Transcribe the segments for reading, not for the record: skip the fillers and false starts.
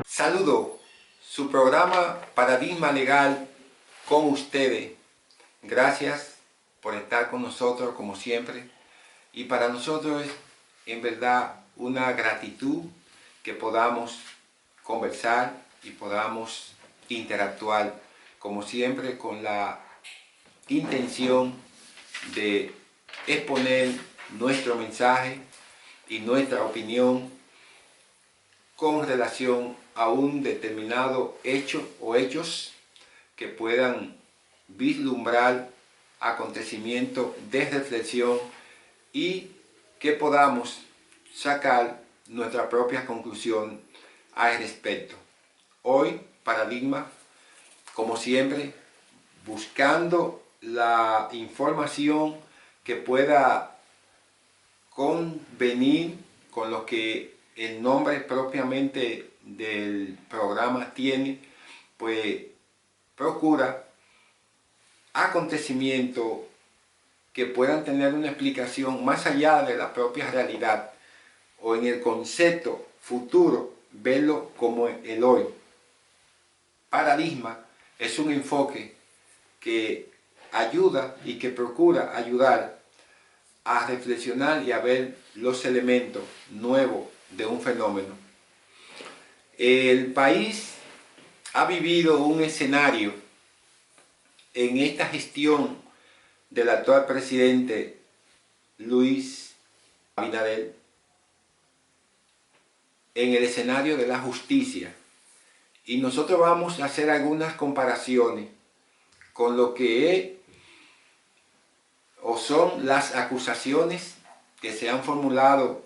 Saludo, su programa Paradigma Legal con ustedes. Gracias por estar con nosotros como siempre. Y para nosotros es en verdad una gratitud que podamos conversar y podamos interactuar como siempre con la intención de exponer nuestro mensaje y nuestra opinión con relación a un determinado hecho o hechos que puedan vislumbrar acontecimientos de reflexión y que podamos sacar nuestra propia conclusión al respecto. Hoy, Paradigma, como siempre, buscando la información que pueda convenir con lo que el nombre propiamente del programa tiene, pues procura acontecimientos que puedan tener una explicación más allá de la propia realidad o en el concepto futuro, verlo como el hoy. Paradigma es un enfoque que ayuda y que procura ayudar a reflexionar y a ver los elementos nuevos de un fenómeno. El país ha vivido un escenario en esta gestión del actual presidente Luis Abinader, en el escenario de la justicia. Y nosotros vamos a hacer algunas comparaciones con lo que es o son las acusaciones que se han formulado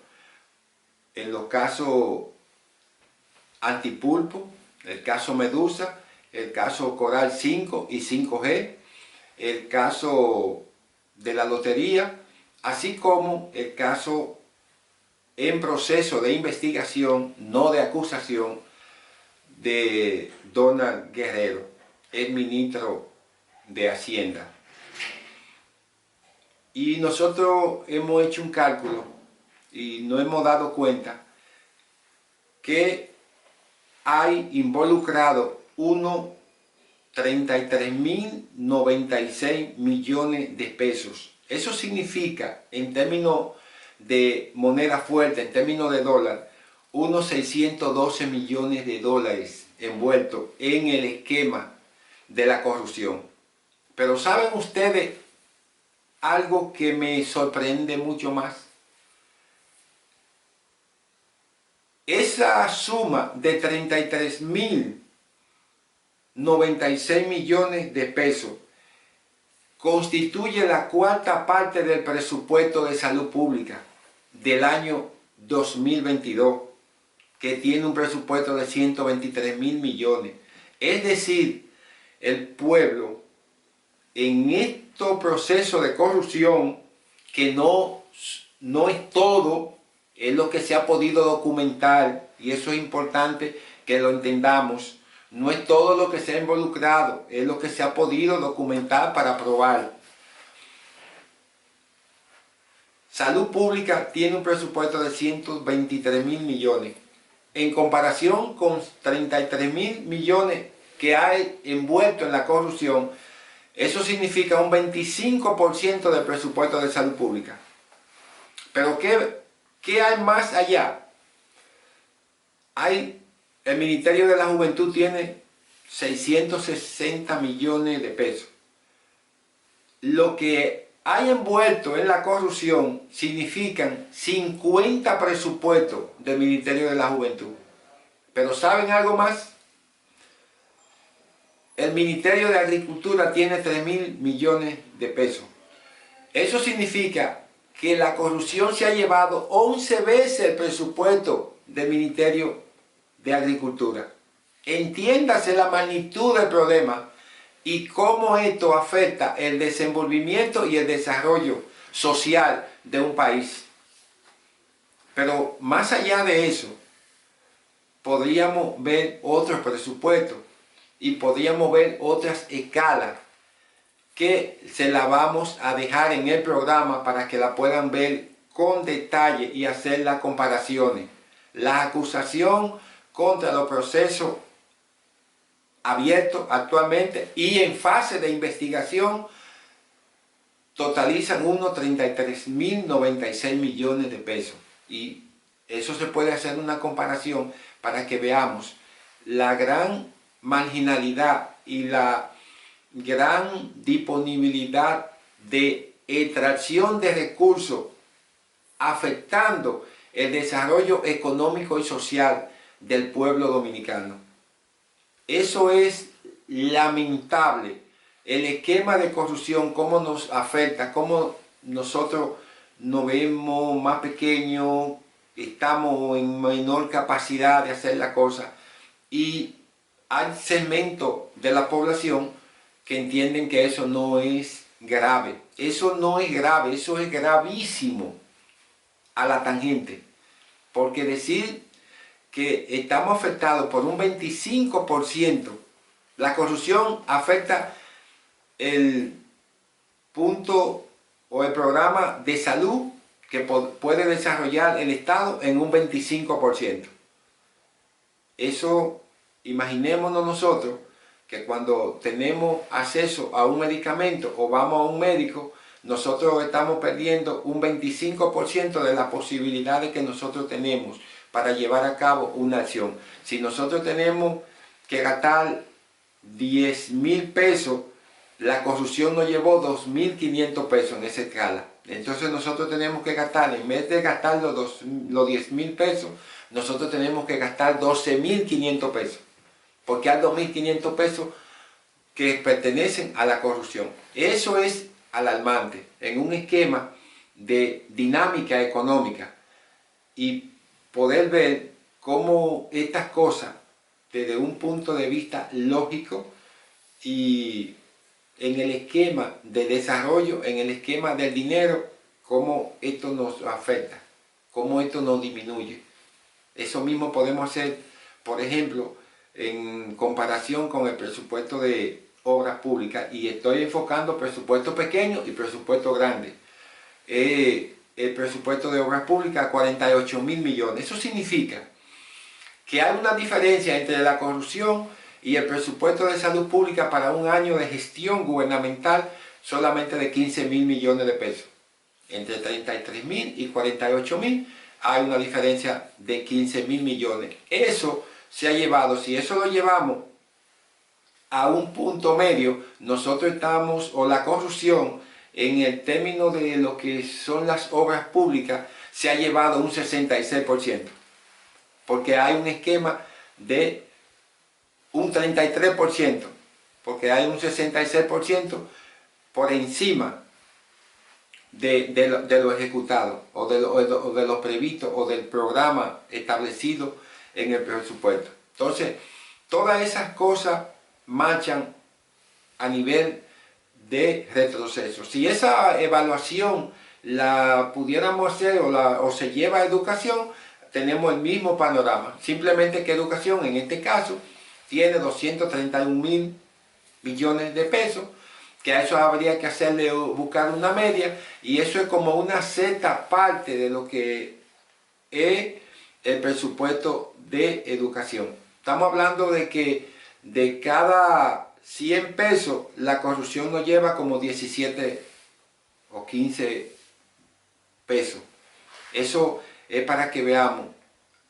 en los casos Antipulpo, el caso Medusa, el caso Coral 5 y 5G, el caso de la lotería, así como el caso en proceso de investigación, no de acusación, de Donald Guerrero, el ministro de Hacienda. Y nosotros hemos hecho un cálculo y nos hemos dado cuenta que hay involucrado unos 33.096 millones de pesos. Eso significa, en términos de moneda fuerte, en términos de dólar, unos 612 millones de dólares envueltos en el esquema de la corrupción. Pero ¿saben ustedes algo que me sorprende mucho más? Esa suma de 33.096 millones de pesos constituye la cuarta parte del presupuesto de salud pública del año 2022, que tiene un presupuesto de 123.000 millones. Es decir, el pueblo en estos procesos de corrupción, que no es todo, es lo que se ha podido documentar, y eso es importante que lo entendamos. No es todo lo que se ha involucrado, es lo que se ha podido documentar para probar. Salud pública tiene un presupuesto de 123.000 millones. En comparación con 33.000 millones que hay envuelto en la corrupción, eso significa un 25% del presupuesto de salud pública. Pero ¿qué hay más allá? El Ministerio de la Juventud tiene 660 millones de pesos. Lo que hay envuelto en la corrupción significan 50 presupuestos del Ministerio de la Juventud. Pero ¿saben algo más? El Ministerio de Agricultura tiene 3.000 millones de pesos. Eso significa que la corrupción se ha llevado 11 veces el presupuesto del Ministerio de Agricultura. Entiéndase la magnitud del problema y cómo esto afecta el desenvolvimiento y el desarrollo social de un país. Pero más allá de eso, podríamos ver otros presupuestos y podríamos ver otras escalas que se la vamos a dejar en el programa para que la puedan ver con detalle y hacer las comparaciones. La acusación contra los procesos abiertos actualmente y en fase de investigación totalizan unos 33.096 millones de pesos. Y eso se puede hacer una comparación para que veamos la gran marginalidad y la gran disponibilidad de extracción de recursos afectando el desarrollo económico y social del pueblo dominicano. Eso es lamentable. El esquema de corrupción, cómo nos afecta, cómo nosotros nos vemos más pequeños, estamos en menor capacidad de hacer la cosa, y hay segmentos de la población que entienden que eso no es grave. Eso no es grave, eso es gravísimo a la tangente. Porque decir que estamos afectados por un 25%, la corrupción afecta el punto o el programa de salud que puede desarrollar el Estado en un 25%. Eso, imaginémonos nosotros que cuando tenemos acceso a un medicamento o vamos a un médico, nosotros estamos perdiendo un 25% de las posibilidades que nosotros tenemos para llevar a cabo una acción. Si nosotros tenemos que gastar 10.000 pesos, la corrupción nos llevó 2.500 pesos en esa escala. Entonces nosotros tenemos que gastar, en vez de gastar los 10.000 pesos, nosotros tenemos que gastar 12.500 pesos. Porque hay 2.500 pesos que pertenecen a la corrupción. Eso es alarmante en un esquema de dinámica económica, y poder ver cómo estas cosas desde un punto de vista lógico y en el esquema de desarrollo, en el esquema del dinero, cómo esto nos afecta, cómo esto nos disminuye. Eso mismo podemos hacer, por ejemplo, en comparación con el presupuesto de obras públicas, y estoy enfocando presupuestos pequeños y presupuestos grandes. El presupuesto de obras públicas, 48.000 millones. Eso significa que hay una diferencia entre la corrupción y el presupuesto de salud pública para un año de gestión gubernamental solamente de 15.000 millones de pesos. Entre 33.000 y 48.000 hay una diferencia de 15.000 millones. Eso se ha llevado, si eso lo llevamos a un punto medio, nosotros estamos, o la corrupción en el término de lo que son las obras públicas, se ha llevado un 66%. Porque hay un esquema de un 33%, porque hay un 66% por encima de lo ejecutado, o de lo previsto, o del programa establecido en el presupuesto. Entonces, todas esas cosas marchan a nivel de retroceso. Si esa evaluación la pudiéramos hacer o se lleva a educación, tenemos el mismo panorama. Simplemente que educación, en este caso, tiene 231.000 millones de pesos, que a eso habría que hacerle buscar una media, y eso es como una sexta parte de lo que es el presupuesto de educación. Estamos hablando de que de cada 100 pesos la corrupción nos lleva como 17 o 15 pesos. Eso es para que veamos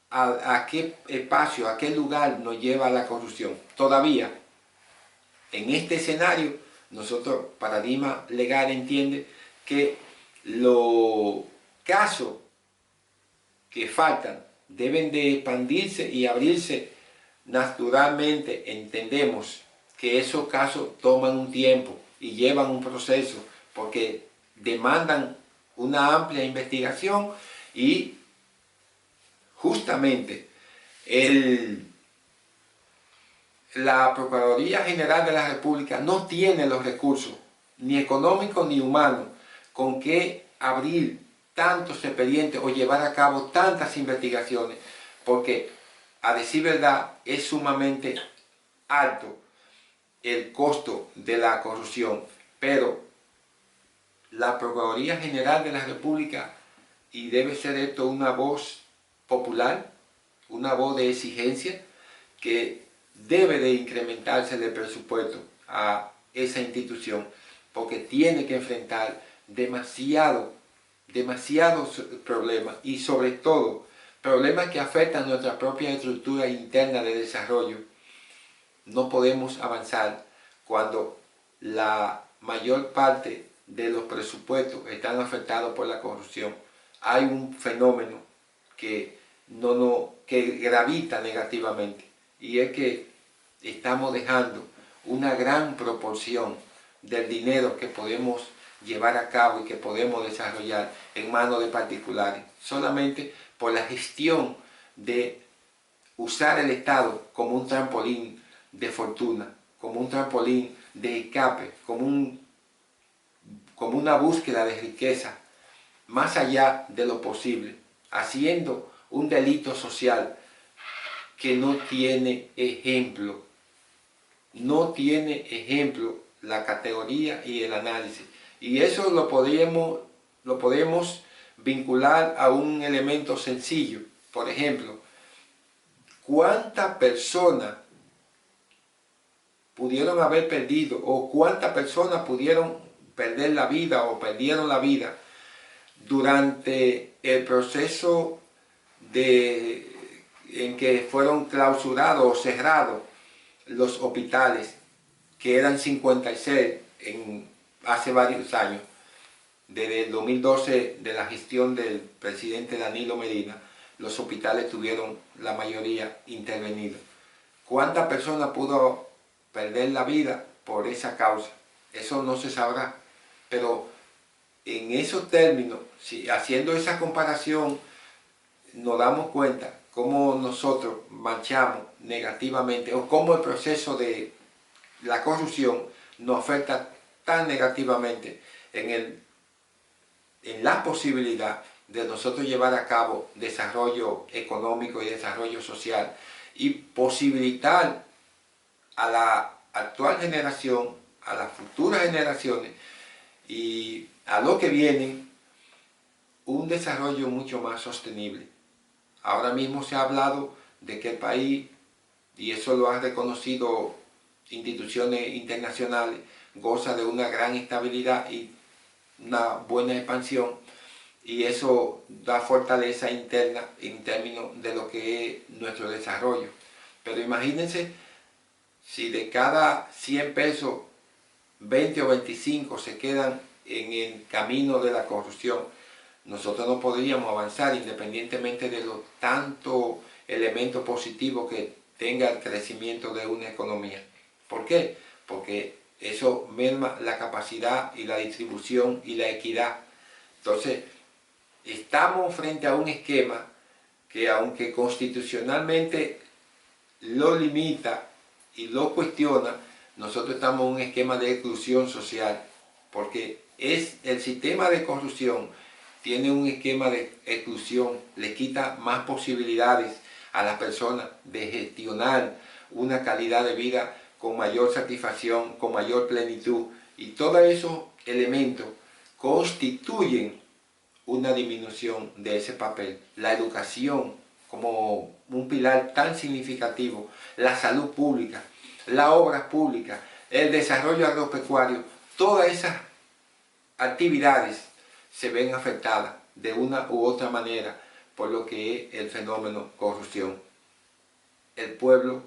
a qué espacio, a qué lugar nos lleva la corrupción. Todavía, en este escenario, nosotros, paradigma legal, entiende que los casos que faltan deben de expandirse y abrirse naturalmente. Entendemos que esos casos toman un tiempo y llevan un proceso, porque demandan una amplia investigación, y justamente la Procuraduría General de la República no tiene los recursos, ni económicos ni humanos, con que abrir tantos expedientes o llevar a cabo tantas investigaciones, porque, a decir verdad, es sumamente alto el costo de la corrupción. Pero la Procuraduría General de la República, y debe ser esto una voz popular, una voz de exigencia, que debe de incrementarse el presupuesto a esa institución, porque tiene que enfrentar demasiados problemas, y sobre todo problemas que afectan nuestra propia estructura interna de desarrollo. No podemos avanzar cuando la mayor parte de los presupuestos están afectados por la corrupción. Hay un fenómeno que gravita negativamente, y es que estamos dejando una gran proporción del dinero que podemos llevar a cabo y que podemos desarrollar en manos de particulares, solamente por la gestión de usar el Estado como un trampolín de fortuna, como un trampolín de escape, como una búsqueda de riqueza más allá de lo posible, haciendo un delito social que no tiene ejemplo. No tiene ejemplo la categoría y el análisis. Y eso lo podemos vincular a un elemento sencillo. Por ejemplo, ¿cuántas personas pudieron haber perdido, o cuántas personas pudieron perder la vida o perdieron la vida durante el proceso en que fueron clausurados o cerrados los hospitales, que eran 56 hace varios años, desde el 2012, de la gestión del presidente Danilo Medina? Los hospitales tuvieron la mayoría intervenidos. ¿Cuántas personas pudo perder la vida por esa causa? Eso no se sabrá, pero en esos términos, haciendo esa comparación, nos damos cuenta cómo nosotros manchamos negativamente, o cómo el proceso de la corrupción nos afecta tan negativamente en la posibilidad de nosotros llevar a cabo desarrollo económico y desarrollo social, y posibilitar a la actual generación, a las futuras generaciones y a lo que vienen, un desarrollo mucho más sostenible. Ahora mismo se ha hablado de que el país, y eso lo han reconocido instituciones internacionales, goza de una gran estabilidad y una buena expansión, y eso da fortaleza interna en términos de lo que es nuestro desarrollo. Pero imagínense, si de cada 100 pesos, 20 o 25 se quedan en el camino de la corrupción, nosotros no podríamos avanzar, independientemente de los tantos elementos positivos que tenga el crecimiento de una economía. ¿Por qué? Porque eso merma la capacidad y la distribución y la equidad. Entonces, estamos frente a un esquema que, aunque constitucionalmente lo limita y lo cuestiona, nosotros estamos en un esquema de exclusión social, porque el sistema de corrupción tiene un esquema de exclusión, le quita más posibilidades a las personas de gestionar una calidad de vida con mayor satisfacción, con mayor plenitud, y todos esos elementos constituyen una disminución de ese papel. La educación como un pilar tan significativo, la salud pública, las obras públicas, el desarrollo agropecuario, todas esas actividades se ven afectadas de una u otra manera por lo que es el fenómeno corrupción. El pueblo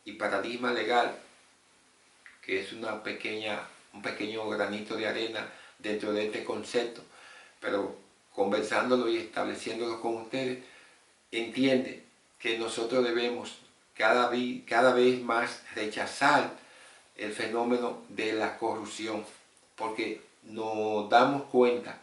y paradigma legal, que es un pequeño granito de arena dentro de este concepto, pero conversándolo y estableciéndolo con ustedes, entiende que nosotros debemos cada vez más rechazar el fenómeno de la corrupción, porque nos damos cuenta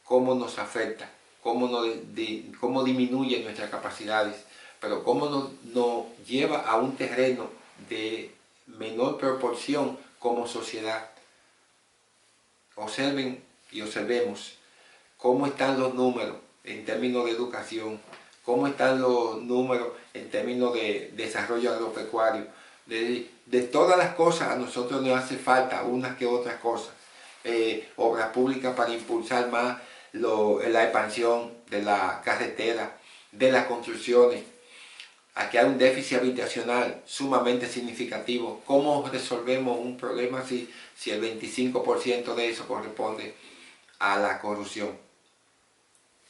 cómo nos afecta, cómo disminuye nuestras capacidades, pero cómo nos lleva a un terreno de menor proporción como sociedad. Observen y observemos cómo están los números en términos de educación, cómo están los números en términos de desarrollo agropecuario. De todas las cosas a nosotros nos hace falta unas que otras cosas. Obras públicas para impulsar más la expansión de la carretera, de las construcciones, Aquí hay un déficit habitacional sumamente significativo. ¿Cómo resolvemos un problema si el 25% de eso corresponde a la corrupción?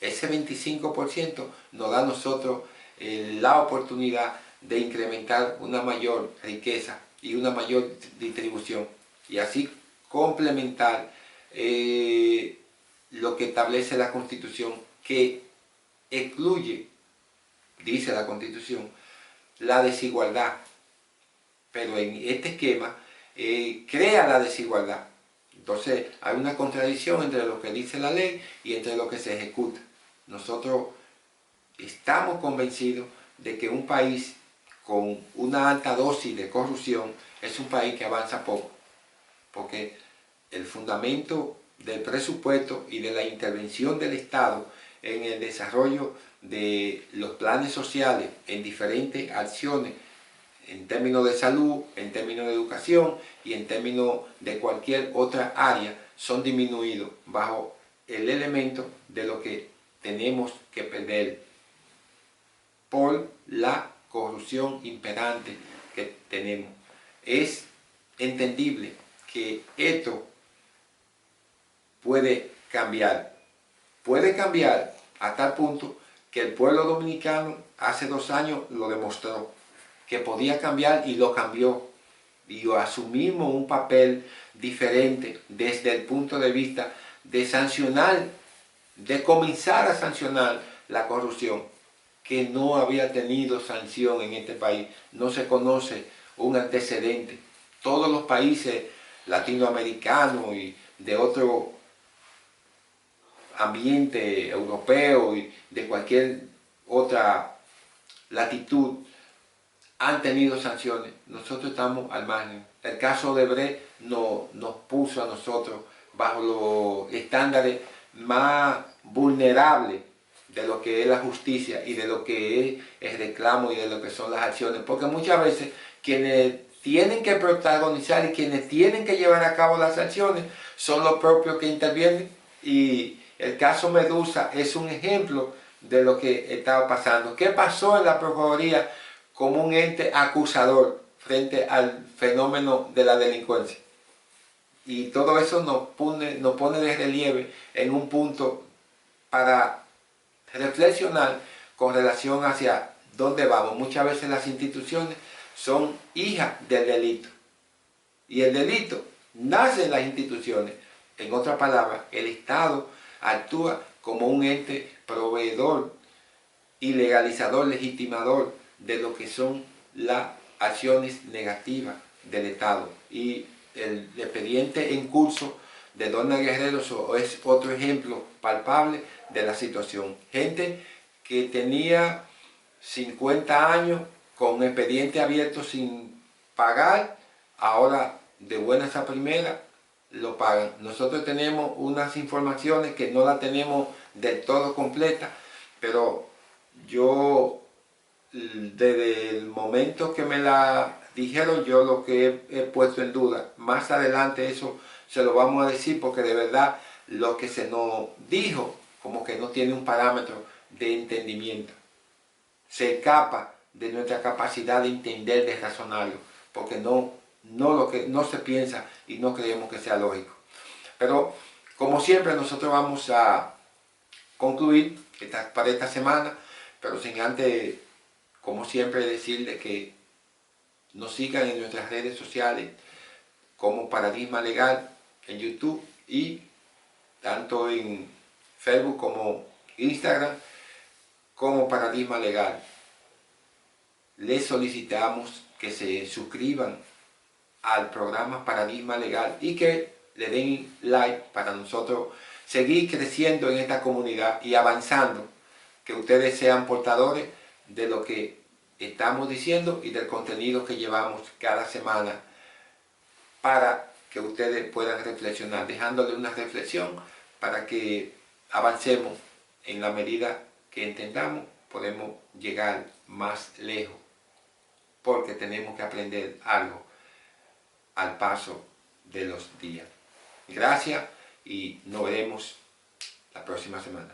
Ese 25% nos da a nosotros la oportunidad de incrementar una mayor riqueza y una mayor distribución, y así complementar lo que establece la Constitución, que excluye, dice la Constitución, la desigualdad, pero en este esquema crea la desigualdad. Entonces hay una contradicción entre lo que dice la ley y entre lo que se ejecuta. Nosotros estamos convencidos de que un país con una alta dosis de corrupción es un país que avanza poco, porque el fundamento del presupuesto y de la intervención del Estado en el desarrollo de los planes sociales en diferentes acciones, en términos de salud, en términos de educación y en términos de cualquier otra área, son disminuidos bajo el elemento de lo que tenemos que perder por la corrupción imperante que tenemos. Es entendible que esto puede cambiar a tal punto que el pueblo dominicano hace 2 años lo demostró, que podía cambiar y lo cambió. Y asumimos un papel diferente desde el punto de vista de sancionar, de comenzar a sancionar la corrupción, que no había tenido sanción en este país. No se conoce un antecedente. Todos los países latinoamericanos y de otro ambiente europeo y de cualquier otra latitud han tenido sanciones. Nosotros estamos al margen. El caso de Odebrecht nos puso a nosotros bajo los estándares más vulnerables de lo que es la justicia y de lo que es el reclamo y de lo que son las acciones, porque muchas veces quienes tienen que protagonizar y quienes tienen que llevar a cabo las acciones son los propios que intervienen, y el caso Medusa es un ejemplo de lo que estaba pasando. ¿Qué pasó en la Procuraduría como un ente acusador frente al fenómeno de la delincuencia? Y todo eso nos pone de relieve en un punto para reflexionar con relación hacia dónde vamos. Muchas veces las instituciones son hijas del delito, y el delito nace en las instituciones. En otras palabras, el Estado actúa como un ente proveedor y legalizador, legitimador de lo que son las acciones negativas del Estado. Y el expediente en curso de Donna Guerrero es otro ejemplo palpable de la situación. Gente que tenía 50 años con expediente abierto sin pagar, ahora de buenas a primeras lo pagan. Nosotros tenemos unas informaciones que no las tenemos del todo completas, pero yo desde el momento que me la dijeron, yo lo que he puesto en duda. Más adelante eso se lo vamos a decir, porque de verdad lo que se nos dijo como que no tiene un parámetro de entendimiento. Se escapa de nuestra capacidad de entender, de razonarlo, porque no se piensa y no creemos que sea lógico. Pero como siempre nosotros vamos a concluir para esta semana, pero sin antes, como siempre, decirles que nos sigan en nuestras redes sociales como Paradigma Legal en YouTube, y tanto en Facebook como Instagram como Paradigma Legal. Les solicitamos que se suscriban al programa Paradigma Legal y que le den like para nosotros seguir creciendo en esta comunidad y avanzando, que ustedes sean portadores de lo que estamos diciendo y del contenido que llevamos cada semana, para que ustedes puedan reflexionar, dejándole una reflexión para que avancemos en la medida que entendamos, podemos llegar más lejos, porque tenemos que aprender algo al paso de los días. Gracias y nos veremos la próxima semana.